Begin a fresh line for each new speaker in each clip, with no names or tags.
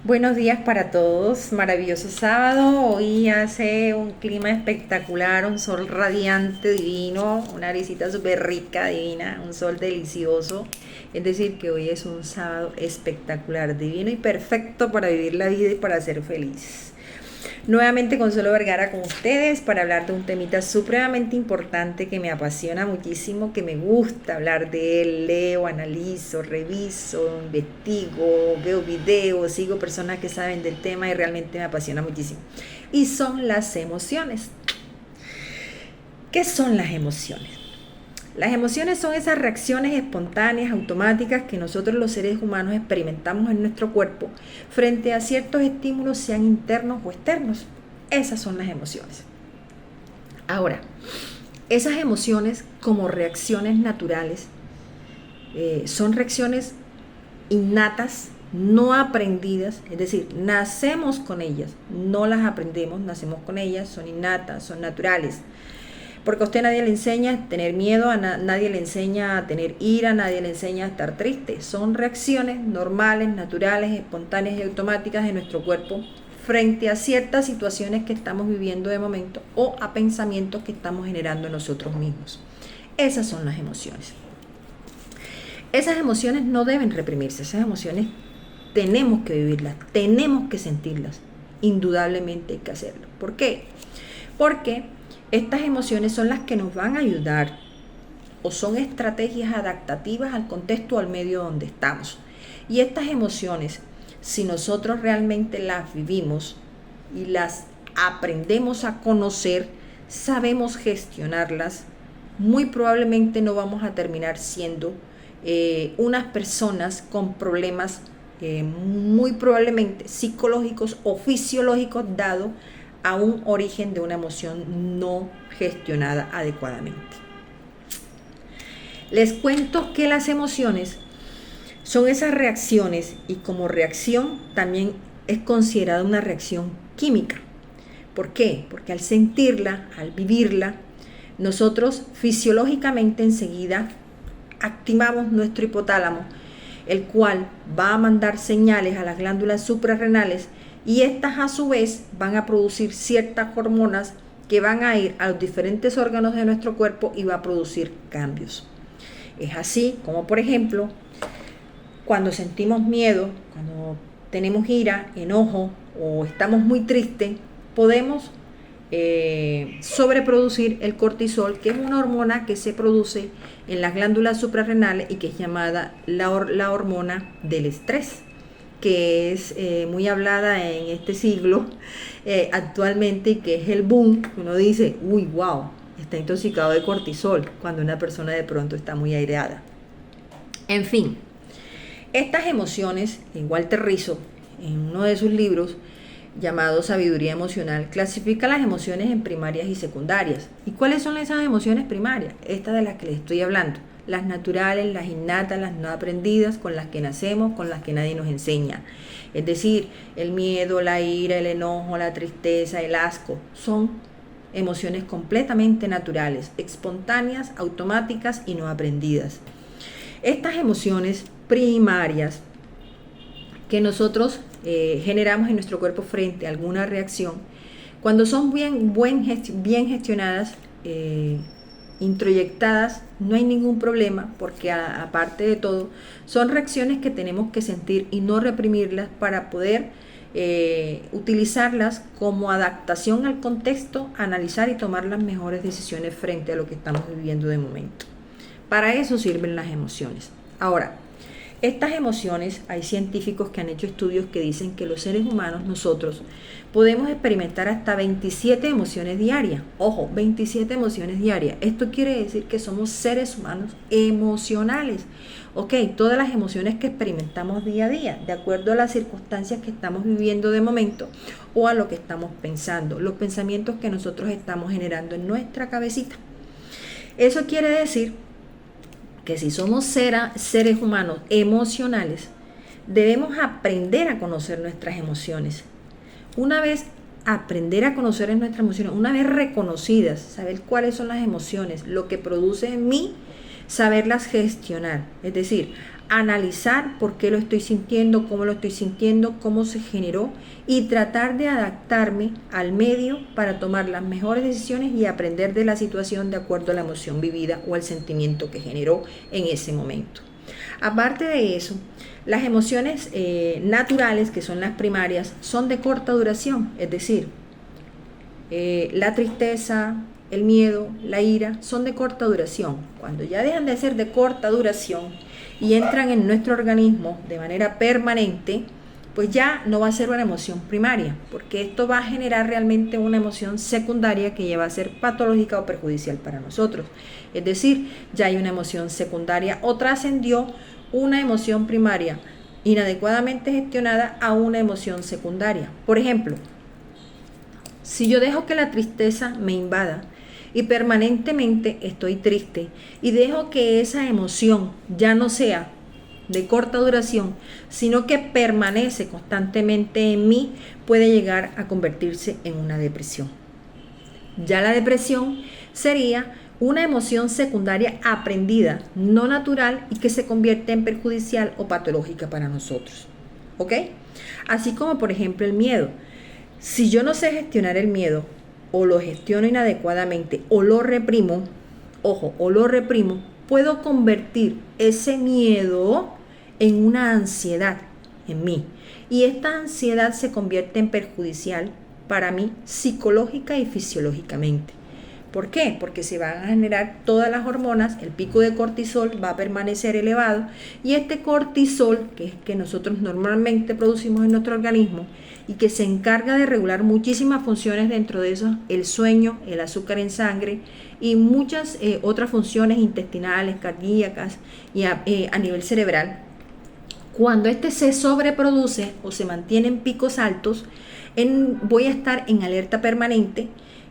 Buenos días para todos, maravilloso sábado. Hoy hace un clima espectacular, un sol radiante, divino, una brisita súper rica, divina, un sol delicioso. Es decir, que hoy es un sábado espectacular, divino y perfecto para vivir la vida y para ser feliz. Nuevamente Consuelo Vergara con ustedes para hablar de un temita supremamente importante que me apasiona muchísimo, que me gusta hablar de él. Leo, analizo, reviso, investigo, veo videos, sigo personas que saben del tema y realmente me apasiona muchísimo. Y son las emociones. ¿Qué son las emociones? Las emociones son esas reacciones espontáneas, automáticas que nosotros los seres humanos experimentamos en nuestro cuerpo frente a ciertos estímulos, sean internos o externos. Esas son las emociones. Ahora, esas emociones como reacciones naturales son reacciones innatas, no aprendidas, es decir, nacemos con ellas, no las aprendemos, nacemos con ellas, son innatas, son naturales. Porque a usted nadie le enseña a tener miedo, nadie le enseña a tener ira, nadie le enseña a estar triste. Son reacciones normales, naturales, espontáneas y automáticas de nuestro cuerpo frente a ciertas situaciones que estamos viviendo de momento o a pensamientos que estamos generando en nosotros mismos. Esas son las emociones. Esas emociones no deben reprimirse, esas emociones tenemos que vivirlas, tenemos que sentirlas. Indudablemente hay que hacerlo. ¿Por qué? Porque estas emociones son las que nos van a ayudar o son estrategias adaptativas al contexto o al medio donde estamos. Y estas emociones, si nosotros realmente las vivimos y las aprendemos a conocer, sabemos gestionarlas, muy probablemente no vamos a terminar siendo unas personas con problemas muy probablemente psicológicos o fisiológicos dado a un origen de una emoción no gestionada adecuadamente. Les cuento que las emociones son esas reacciones y como reacción también es considerada una reacción química. ¿Por qué? Porque al sentirla, al vivirla, nosotros fisiológicamente enseguida activamos nuestro hipotálamo, el cual va a mandar señales a las glándulas suprarrenales y estas a su vez van a producir ciertas hormonas que van a ir a los diferentes órganos de nuestro cuerpo y va a producir cambios. Es así como, por ejemplo, cuando sentimos miedo, cuando tenemos ira, enojo o estamos muy tristes, podemos sobreproducir el cortisol, que es una hormona que se produce en las glándulas suprarrenales y que es llamada la hormona del estrés, que es muy hablada en este siglo actualmente y que es el boom. Uno dice, uy, wow, está intoxicado de cortisol cuando una persona de pronto está muy aireada. En fin, estas emociones, en Walter Rizzo, en uno de sus libros llamado Sabiduría Emocional, clasifica las emociones en primarias y secundarias. ¿Y cuáles son esas emociones primarias? Estas de las que les estoy hablando. Las naturales, las innatas, las no aprendidas, con las que nacemos, con las que nadie nos enseña. Es decir, el miedo, la ira, el enojo, la tristeza, el asco, son emociones completamente naturales, espontáneas, automáticas y no aprendidas. Estas emociones primarias que nosotros generamos en nuestro cuerpo frente a alguna reacción, cuando son bien gestionadas, introyectadas, no hay ningún problema, porque aparte de todo, son reacciones que tenemos que sentir y no reprimirlas para poder utilizarlas como adaptación al contexto, analizar y tomar las mejores decisiones frente a lo que estamos viviendo de momento. Para eso sirven las emociones. Ahora, estas emociones, hay científicos que han hecho estudios que dicen que los seres humanos, nosotros, podemos experimentar hasta 27 emociones diarias. Ojo, 27 emociones diarias. Esto quiere decir que somos seres humanos emocionales. Ok, todas las emociones que experimentamos día a día, de acuerdo a las circunstancias que estamos viviendo de momento o a lo que estamos pensando, los pensamientos que nosotros estamos generando en nuestra cabecita. Eso quiere decir que si somos seres humanos emocionales, debemos aprender a conocer nuestras emociones. Una vez aprender a conocer nuestras emociones, una vez reconocidas, saber cuáles son las emociones, lo que produce en mí, saberlas gestionar. Es decir, analizar por qué lo estoy sintiendo, cómo se generó y tratar de adaptarme al medio para tomar las mejores decisiones y aprender de la situación de acuerdo a la emoción vivida o al sentimiento que generó en ese momento. Aparte de eso, las emociones naturales, que son las primarias, son de corta duración, es decir, la tristeza, el miedo, la ira, son de corta duración. Cuando ya dejan de ser de corta duración y entran en nuestro organismo de manera permanente, pues ya no va a ser una emoción primaria, porque esto va a generar realmente una emoción secundaria que ya va a ser patológica o perjudicial para nosotros. Es decir, ya hay una emoción secundaria o trascendió una emoción primaria inadecuadamente gestionada a una emoción secundaria. Por ejemplo, si yo dejo que la tristeza me invada y permanentemente estoy triste y dejo que esa emoción ya no sea de corta duración, sino que permanece constantemente en mí, puede llegar a convertirse en una depresión. Ya la depresión sería una emoción secundaria aprendida, no natural, y que se convierte en perjudicial o patológica para nosotros. ¿Ok? Así como por ejemplo el miedo. Si yo no sé gestionar el miedo, o lo gestiono inadecuadamente, o lo reprimo, puedo convertir ese miedo en una ansiedad en mí. Y esta ansiedad se convierte en perjudicial para mí psicológica y fisiológicamente. ¿Por qué? Porque se van a generar todas las hormonas, el pico de cortisol va a permanecer elevado y este cortisol, que es que nosotros normalmente producimos en nuestro organismo y que se encarga de regular muchísimas funciones, dentro de eso el sueño, el azúcar en sangre y muchas otras funciones intestinales, cardíacas y a nivel cerebral. Cuando este se sobreproduce o se mantiene en picos altos, voy a estar en alerta permanente.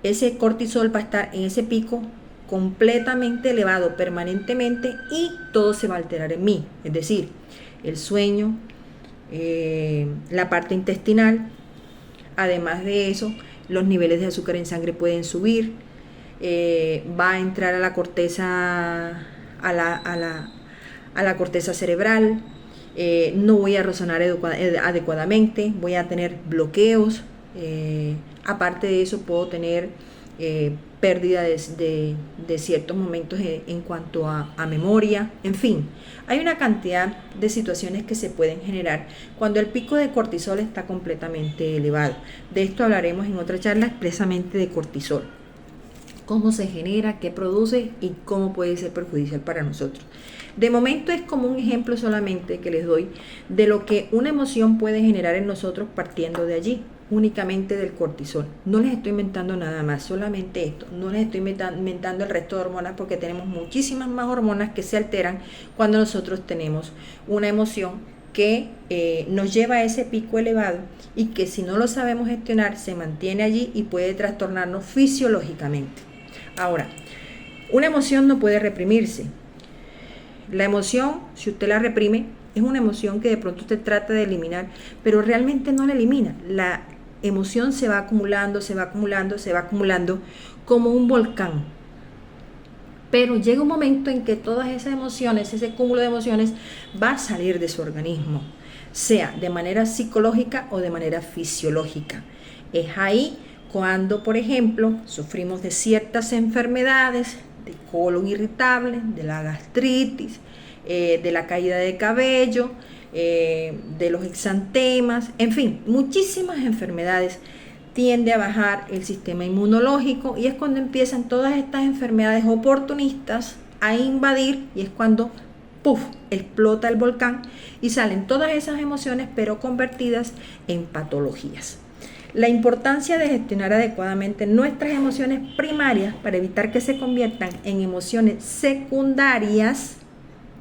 Ese cortisol va a estar en ese pico completamente elevado permanentemente y todo se va a alterar en mí. Es decir, el sueño, la parte intestinal. Además de eso, los niveles de azúcar en sangre pueden subir. Va a entrar a la corteza, a la corteza cerebral. No voy a razonar adecuadamente. Voy a tener bloqueos. Aparte de eso, puedo tener pérdida de ciertos momentos en cuanto a memoria. En fin, hay una cantidad de situaciones que se pueden generar cuando el pico de cortisol está completamente elevado. De esto hablaremos en otra charla expresamente de cortisol. Cómo se genera, qué produce y cómo puede ser perjudicial para nosotros. De momento es como un ejemplo solamente que les doy de lo que una emoción puede generar en nosotros partiendo de allí, únicamente del cortisol. No les estoy inventando nada más, solamente esto. No les estoy inventando el resto de hormonas, porque tenemos muchísimas más hormonas que se alteran cuando nosotros tenemos una emoción que nos lleva a ese pico elevado y que si no lo sabemos gestionar se mantiene allí y puede trastornarnos fisiológicamente. Ahora, una emoción no puede reprimirse. La emoción, si usted la reprime, es una emoción que de pronto usted trata de eliminar, pero realmente no la elimina. La emoción se va acumulando como un volcán. Pero llega un momento en que todas esas emociones, ese cúmulo de emociones, va a salir de su organismo, sea de manera psicológica o de manera fisiológica. Es ahí cuando, por ejemplo, sufrimos de ciertas enfermedades, de colon irritable, de la gastritis, de la caída de cabello, de los exantemas, en fin, muchísimas enfermedades. Tiende a bajar el sistema inmunológico y es cuando empiezan todas estas enfermedades oportunistas a invadir, y es cuando ¡puf!, explota el volcán y salen todas esas emociones, pero convertidas en patologías. La importancia de gestionar adecuadamente nuestras emociones primarias para evitar que se conviertan en emociones secundarias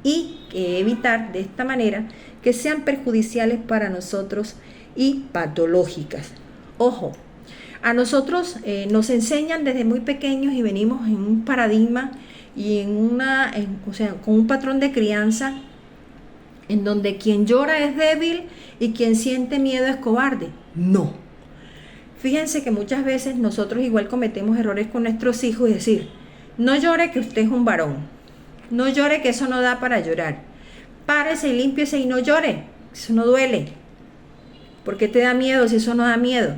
y evitar de esta manera que sean perjudiciales para nosotros y patológicas. Ojo, a nosotros nos enseñan desde muy pequeños y venimos en un paradigma y con un patrón de crianza en donde quien llora es débil y quien siente miedo es cobarde. No. Fíjense que muchas veces nosotros igual cometemos errores con nuestros hijos y decir, no llore que usted es un varón, no llore que eso no da para llorar. Párese y límpiese y no llore. Eso no duele. ¿Por qué te da miedo si eso no da miedo?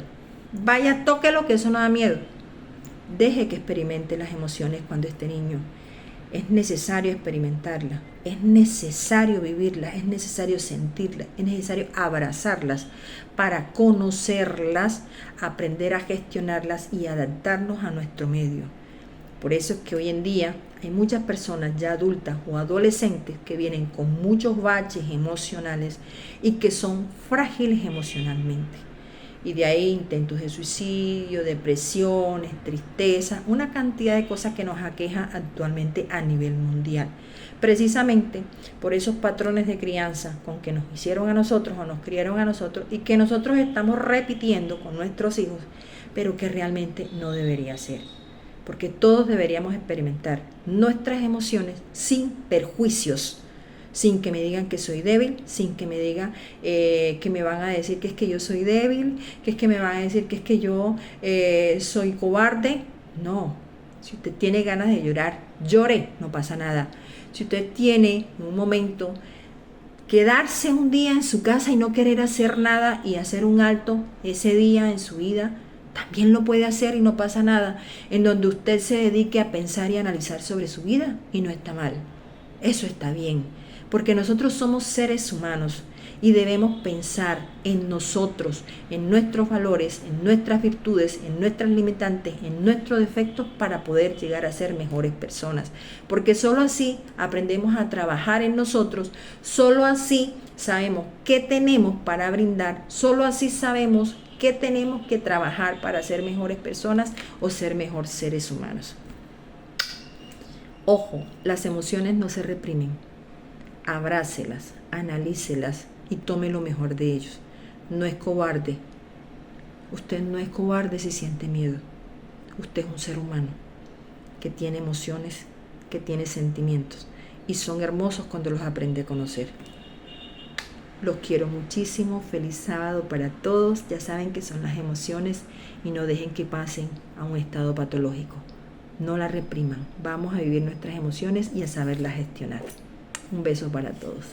Vaya, tóquelo, que eso no da miedo. Deje que experimente las emociones cuando esté niño. Es necesario experimentarlas, es necesario vivirlas, es necesario sentirlas, es necesario abrazarlas para conocerlas, aprender a gestionarlas y adaptarnos a nuestro medio. Por eso es que hoy en día hay muchas personas ya adultas o adolescentes que vienen con muchos baches emocionales y que son frágiles emocionalmente. Y de ahí intentos de suicidio, depresiones, tristeza, una cantidad de cosas que nos aquejan actualmente a nivel mundial. Precisamente por esos patrones de crianza con que nos hicieron a nosotros o nos criaron a nosotros y que nosotros estamos repitiendo con nuestros hijos, pero que realmente no debería ser. Porque todos deberíamos experimentar nuestras emociones sin perjuicios, sin que me digan que soy débil, sin que me digan que me van a decir que es que yo soy débil, que es que me van a decir que es que yo soy cobarde. No, si usted tiene ganas de llorar, llore, no pasa nada. Si usted tiene en un momento quedarse un día en su casa y no querer hacer nada y hacer un alto ese día en su vida, también lo puede hacer y no pasa nada, en donde usted se dedique a pensar y analizar sobre su vida y no está mal. Eso está bien, porque nosotros somos seres humanos y debemos pensar en nosotros, en nuestros valores, en nuestras virtudes, en nuestras limitantes, en nuestros defectos para poder llegar a ser mejores personas. Porque solo así aprendemos a trabajar en nosotros, solo así sabemos qué tenemos para brindar, solo así sabemos qué tenemos que trabajar para ser mejores personas o ser mejores seres humanos. Ojo, las emociones no se reprimen. Abrácelas, analícelas y tome lo mejor de ellos. No es cobarde. Usted no es cobarde si siente miedo. Usted es un ser humano que tiene emociones, que tiene sentimientos y son hermosos cuando los aprende a conocer. Los quiero muchísimo, feliz sábado para todos. Ya saben que son las emociones y no dejen que pasen a un estado patológico. No las repriman, vamos a vivir nuestras emociones y a saberlas gestionar. Un beso para todos.